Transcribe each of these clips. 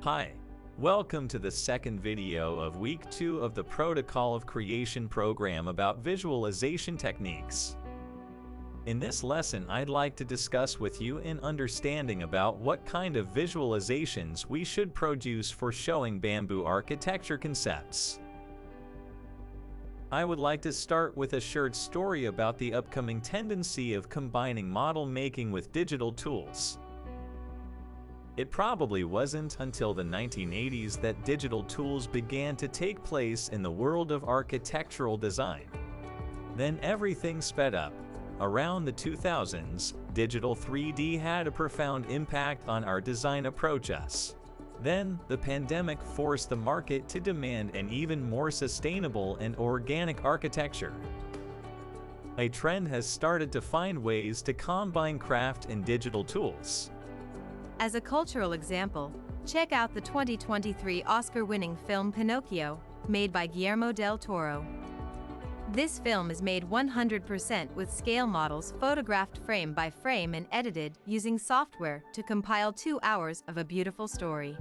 Hi, welcome to the second video of week 2 of the Protocol of Creation program about visualization techniques. In this lesson, I'd like to discuss with you an understanding about what kind of visualizations we should produce for showing bamboo architecture concepts. I would like to start with a short story about the upcoming tendency of combining model making with digital tools. It probably wasn't until the 1980s that digital tools began to take place in the world of architectural design. Then everything sped up. Around the 2000s, digital 3D had a profound impact on our design approaches. Then, the pandemic forced the market to demand an even more sustainable and organic architecture. A trend has started to find ways to combine craft and digital tools. As a cultural example, check out the 2023 Oscar-winning film Pinocchio, made by Guillermo del Toro. This film is made 100% with scale models photographed frame by frame and edited using software to compile 2 hours of a beautiful story.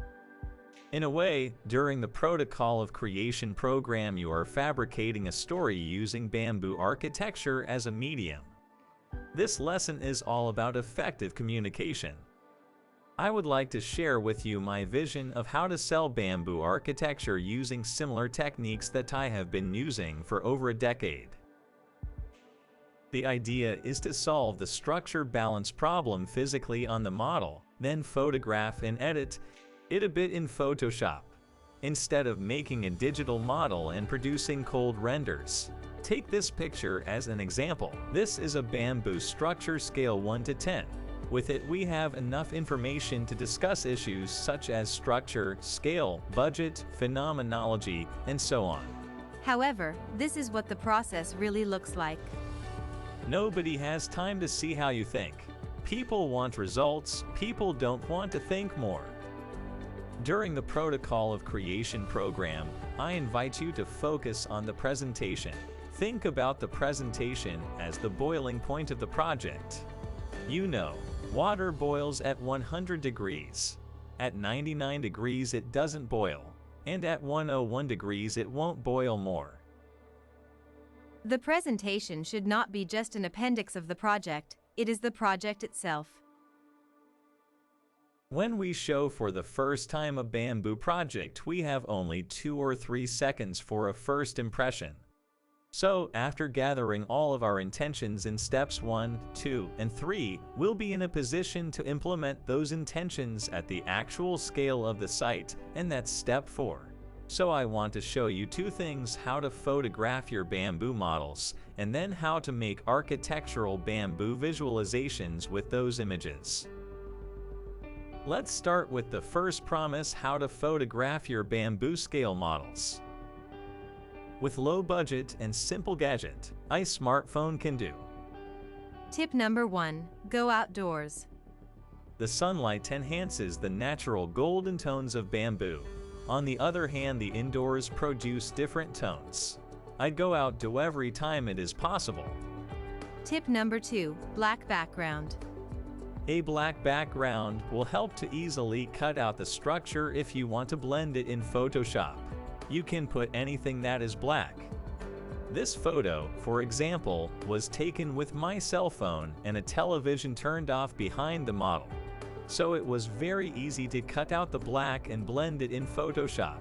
In a way, during the Protocol of Creation program, you are fabricating a story using bamboo architecture as a medium. This lesson is all about effective communication. I would like to share with you my vision of how to sell bamboo architecture using similar techniques that I have been using for over a decade. The idea is to solve the structure balance problem physically on the model, then photograph and edit it a bit in Photoshop, instead of making a digital model and producing cold renders. Take this picture as an example. This is a bamboo structure scale 1 to 10. With it, we have enough information to discuss issues such as structure, scale, budget, phenomenology, and so on. However, this is what the process really looks like. Nobody has time to see how you think. People want results, people don't want to think more. During the Protocol of Creation program, I invite you to focus on the presentation. Think about the presentation as the boiling point of the project. You know, water boils at 100 degrees. At 99 degrees it doesn't boil, and at 101 degrees it won't boil more. The presentation should not be just an appendix of the project, it is the project itself. When we show for the first time a bamboo project, we have only 2 or 3 seconds for a first impression. So, after gathering all of our intentions in steps 1, 2, and 3, we'll be in a position to implement those intentions at the actual scale of the site, and that's step 4. So I want to show you 2 things: how to photograph your bamboo models, and then how to make architectural bamboo visualizations with those images. Let's start with the first promise: how to photograph your bamboo scale models. With low budget and simple gadget, a smartphone can do. Tip number 1. Go outdoors. The sunlight enhances the natural golden tones of bamboo. On the other hand, the indoors produce different tones. I'd go outdoor every time it is possible. Tip number 2. Black background. A black background will help to easily cut out the structure if you want to blend it in Photoshop. You can put anything that is black. This photo, for example, was taken with my cell phone and a television turned off behind the model. So it was very easy to cut out the black and blend it in Photoshop.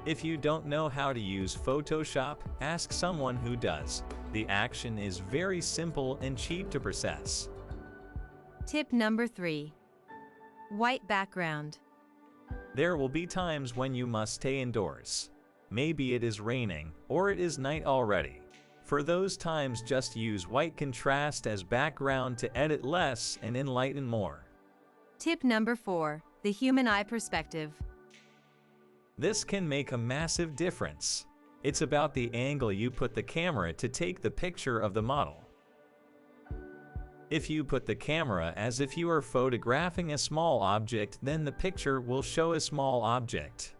If you don't know how to use Photoshop, ask someone who does. The action is very simple and cheap to process. Tip number 3. White background. There will be times when you must stay indoors. Maybe it is raining, or it is night already. For those times, just use white contrast as background to edit less and enlighten more. Tip number 4. The human eye perspective. This can make a massive difference. It's about the angle you put the camera to take the picture of the model. If you put the camera as if you are photographing a small object, then the picture will show a small object.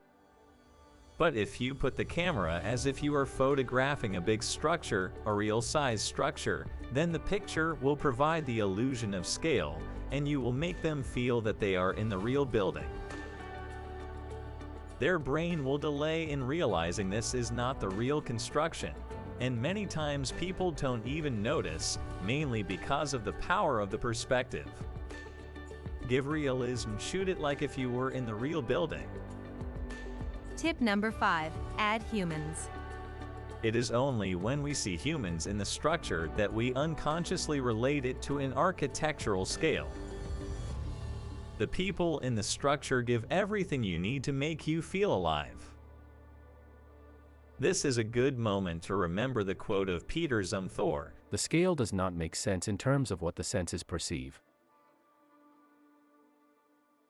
But if you put the camera as if you are photographing a big structure, a real-size structure, then the picture will provide the illusion of scale, and you will make them feel that they are in the real building. Their brain will delay in realizing this is not the real construction, and many times people don't even notice, mainly because of the power of the perspective. Give realism, shoot it like if you were in the real building. Tip number 5. Add humans. It is only when we see humans in the structure that we unconsciously relate it to an architectural scale. The people in the structure give everything you need to make you feel alive. This is a good moment to remember the quote of Peter Zumthor. The scale does not make sense in terms of what the senses perceive.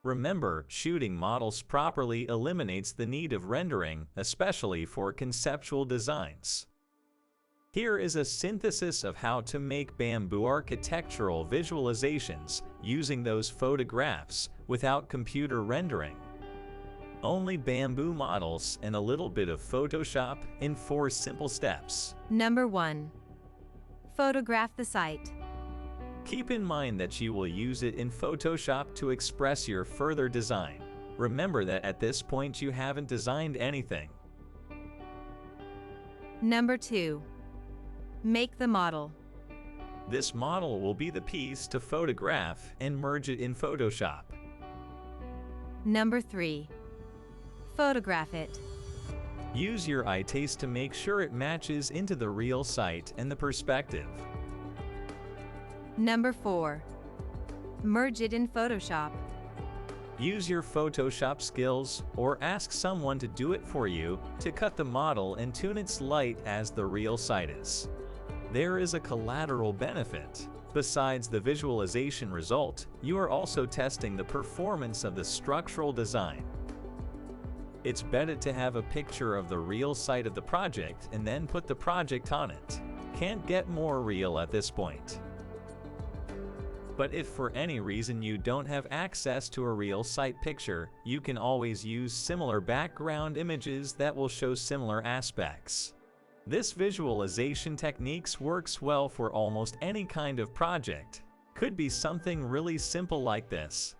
Remember, shooting models properly eliminates the need of rendering, especially for conceptual designs. Here is a synthesis of how to make bamboo architectural visualizations using those photographs without computer rendering. Only bamboo models and a little bit of Photoshop in 4 simple steps. Number 1. Photograph the site. Keep in mind that you will use it in Photoshop to express your further design. Remember that at this point you haven't designed anything. Number 2. Make the model. This model will be the piece to photograph and merge it in Photoshop. Number 3. Photograph it. Use your eye taste to make sure it matches into the real site and the perspective. Number 4. Merge it in Photoshop. Use your Photoshop skills or ask someone to do it for you to cut the model and tune its light as the real site is. There is a collateral benefit. Besides the visualization result, you are also testing the performance of the structural design. It's better to have a picture of the real site of the project and then put the project on it. Can't get more real at this point. But if for any reason you don't have access to a real site picture, you can always use similar background images that will show similar aspects. This visualization techniques works well for almost any kind of project. Could be something really simple like this.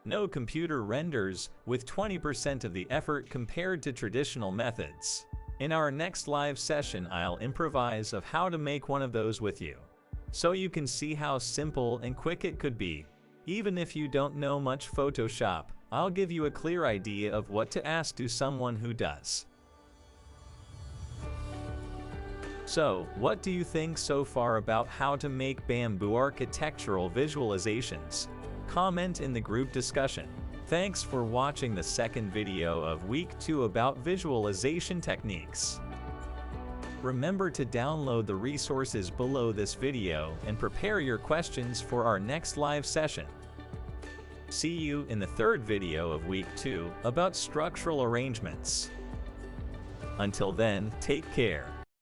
No computer renders, with 20% of the effort compared to traditional methods. In our next live session, I'll improvise of how to make one of those with you, so you can see how simple and quick it could be. Even if you don't know much Photoshop, I'll give you a clear idea of what to ask to someone who does. So, what do you think so far about how to make bamboo architectural visualizations? Comment in the group discussion. Thanks for watching the second video of week 2 about visualization techniques. Remember to download the resources below this video and prepare your questions for our next live session. See you in the third video of week 2 about structural arrangements. Until then, take care.